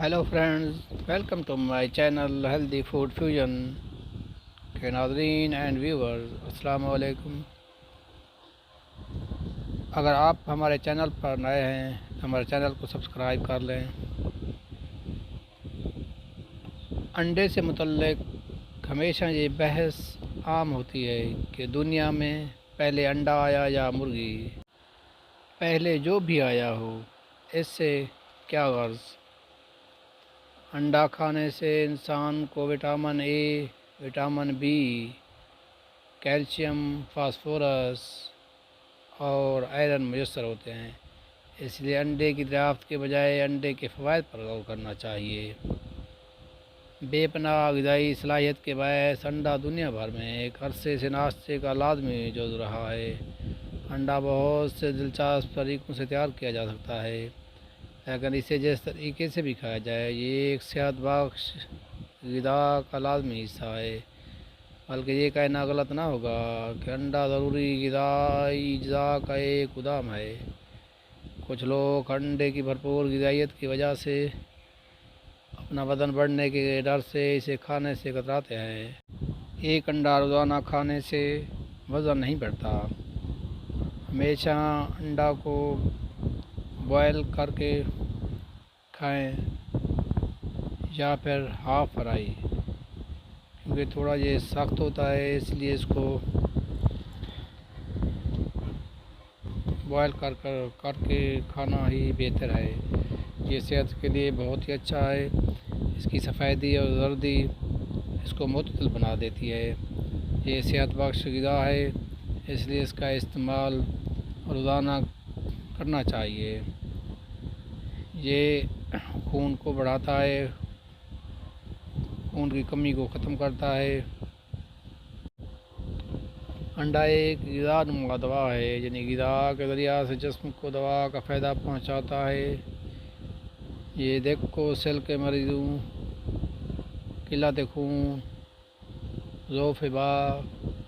Hello friends, welcome to my channel healthy food fusion کے ناظرین and viewers, السلام علیکم۔ اگر آپ ہمارے چینل پر نئے ہیں تو ہمارے چینل کو سبسکرائب کر لیں۔ انڈے سے متعلق ہمیشہ یہ بحث عام ہوتی ہے کہ دنیا میں پہلے انڈا آیا یا مرغی، پہلے جو بھی آیا ہو، اس سے کیا غرض؟ انڈا کھانے سے انسان کو vitamin A, vitamin B, calcium, phosphorus اور آئرن میسر ہوتے ہیں۔ اس لیے انڈے کی دریافت کے بجائے انڈے کے فوائد پر غور کرنا چاہیے۔ بے پناہ غذائی صلاحیت کے باعث انڈا دنیا بھر میں ایک عرصے سے ناشتے کا لازمی جز رہا ہے۔ انڈا بہت سے دلچسپ طریقوں سے تیار کیا جا سکتا ہے، لیکن اسے جس طریقے سے بھی کھایا جائے، یہ ایک صحت بخش غذا کا لازمی حصہ ہے۔ بلکہ یہ کہنا غلط نہ ہوگا کہ انڈا ضروری غذائی اجزاء کا ایک گودام ہے۔ کچھ لوگ انڈے کی بھرپور غذائیت کی وجہ سے اپنا وزن بڑھنے کے ڈر سے اسے کھانے سے کتراتے ہیں۔ ایک انڈا روزانہ کھانے سے وزن نہیں بڑھتا۔ ہمیشہ انڈا کو بوائل کر کے کھائیں یا پھر ہاف فرائی، کیونکہ تھوڑا یہ سخت ہوتا ہے، اس لیے اس کو بوائل کر کے کھانا ہی بہتر ہے۔ یہ صحت کے لیے بہت ہی اچھا ہے۔ اس کی سفیدی اور زردی اس کو معتدل بنا دیتی ہے۔ یہ صحت بخش غذا ہے، اس لیے اس کا استعمال روزانہ کرنا چاہیے۔ یہ خون کو بڑھاتا ہے، خون کی کمی کو ختم کرتا ہے۔ انڈا ایک غذا نما دوا ہے، یعنی غذا کے ذریعہ سے جسم کو دوا کا فائدہ پہنچاتا ہے۔ یہ دیکھو سیل کے مریضوں، قلت خون، ضعف باں،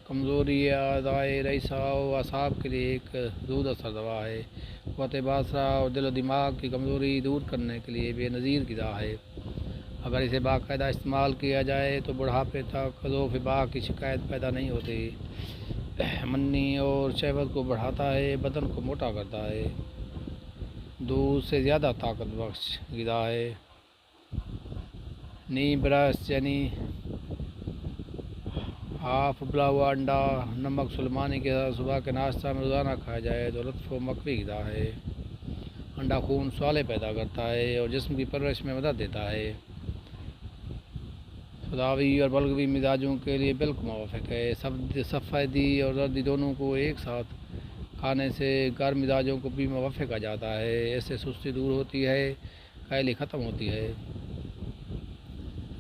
کمزوری اعضائے رئیسہ و اعصاب کے لیے ایک زود اثر دوا ہے۔ قوت باصرہ اور دل و دماغ کی کمزوری دور کرنے کے لیے بے نظیر غذا ہے۔ اگر اسے باقاعدہ استعمال کیا جائے تو بڑھاپے تک ضعف باں کی شکایت پیدا نہیں ہوتی۔ منی اور شہوت کو بڑھاتا ہے، بدن کو موٹا کرتا ہے۔ دودھ سے زیادہ طاقت بخش غذا ہے۔ نیم برش یعنی ہاف ابلا ہوا انڈا نمک سلیمانی کے ساتھ صبح کے ناشتہ میں روزانہ کھایا جائے تو لطف و مقوی غذا ہے۔ انڈا خون صالح پیدا کرتا ہے اور جسم کی پرورش میں مدد دیتا ہے۔ سوداوی اور بلغوی مزاجوں کے لیے بالکل موافق ہے۔ سفیدی اور زردی دونوں کو ایک ساتھ کھانے سے گرم مزاجوں کو بھی موافق آ جاتا ہے۔ اس سے سستی دور ہوتی ہے، کاہلی ختم ہوتی ہے۔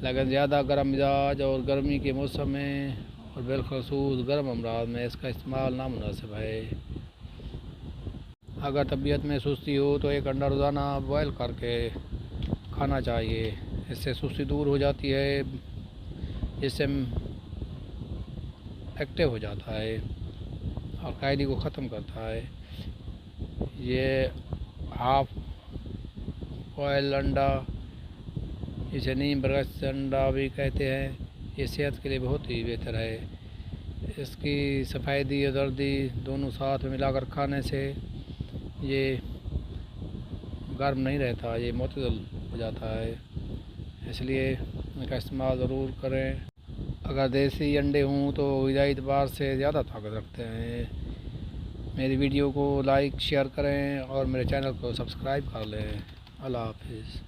لیکن زیادہ گرم مزاج اور گرمی کے موسم میں اور بالخصوص گرم امراض میں اس کا استعمال نامناسب ہے۔ اگر طبیعت میں سستی ہو تو ایک انڈا روزانہ بوائل کر کے کھانا چاہیے۔ اس سے سستی دور ہو جاتی ہے، جسم ایکٹیو ہو جاتا ہے اور کاہلی کو ختم کرتا ہے۔ یہ ہاف بوائل انڈا، اسے نیم برش انڈا بھی کہتے ہیں، یہ صحت کے لیے بہت ہی بہتر ہے۔ اس کی سفیدی اور زردی دونوں ساتھ میں ملا کر کھانے سے یہ گرم نہیں رہتا، یہ معتدل ہو جاتا ہے۔ اس لیے ان کا استعمال ضرور کریں۔ اگر دیسی انڈے ہوں تو غذائی اعتبار سے زیادہ طاقت رکھتے ہیں۔ میری ویڈیو کو لائک شیئر کریں اور میرے چینل کو سبسکرائب کر لیں۔ اللہ حافظ۔